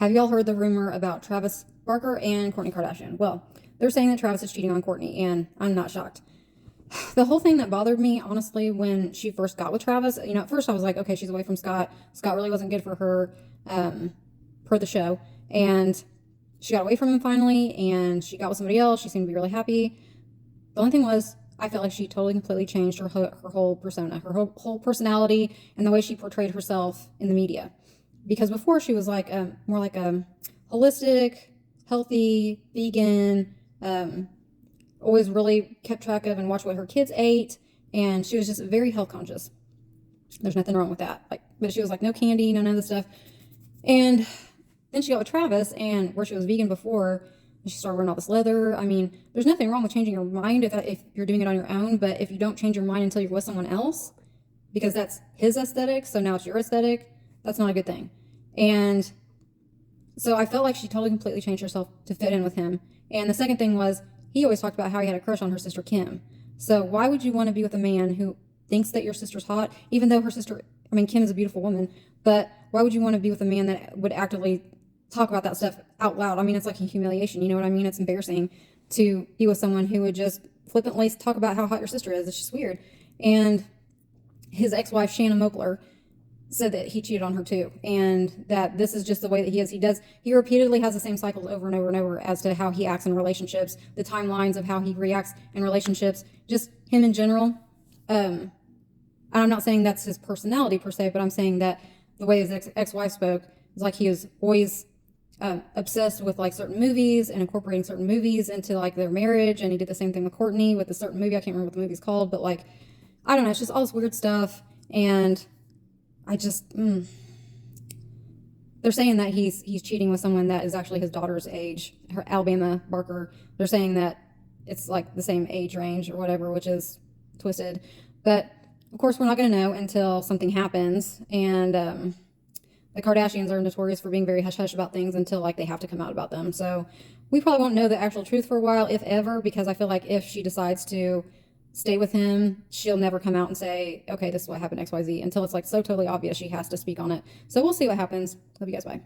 Have y'all heard the rumor about Travis Barker and Kourtney Kardashian? Well, they're saying that Travis is cheating on Kourtney, and I'm not shocked. The whole thing that bothered me, honestly, when she first got with Travis, at first I was like, okay, she's away from Scott. Scott really wasn't good for her, per the show. And she got away from him finally, and she got with somebody else. She seemed to be really happy. The only thing was, I felt like she totally, completely changed her whole persona, her whole personality, and the way she portrayed herself in the media. Because before she was like more like a holistic, healthy, vegan, always really kept track of and watched what her kids ate, and she was just very health conscious. There's nothing wrong with that. But she was like, no candy, none of this stuff. And then she got with Travis, and where she was vegan before, she started wearing all this leather. I mean, there's nothing wrong with changing your mind if you're doing it on your own, but if you don't change your mind until you're with someone else, because that's his aesthetic, so now it's your aesthetic, that's not a good thing. And so I felt like she totally, completely changed herself to fit in with him. And the second thing was, he always talked about how he had a crush on her sister Kim. So why would you want to be with a man who thinks that your sister's hot, even though her sister, Kim is a beautiful woman, but why would you want to be with a man that would actively talk about that stuff out loud? It's like a humiliation, you know what I mean? It's embarrassing to be with someone who would just flippantly talk about how hot your sister is. It's just weird. And his ex-wife, Shanna Mokler, said that he cheated on her too, and that this is just the way that he is. He repeatedly has the same cycles over and over and over as to how he acts in relationships, the timelines of how he reacts in relationships, just him in general. And I'm not saying that's his personality per se, but I'm saying that the way his ex-wife spoke is like he was always obsessed with like certain movies and incorporating certain movies into like their marriage. And he did the same thing with Kourtney with a certain movie. I can't remember what the movie's called, but like, I don't know. It's just all this weird stuff. And I just, they're saying that he's cheating with someone that is actually his daughter's age, her Alabama Barker. They're saying that it's like the same age range or whatever, which is twisted. But of course, we're not going to know until something happens. And the Kardashians are notorious for being very hush hush about things until like they have to come out about them. So we probably won't know the actual truth for a while, if ever, because I feel like if she decides to stay with him, she'll never come out and say, okay, this is what happened, XYZ, until it's like so totally obvious she has to speak on it. So we'll see what happens. Love you guys. Bye.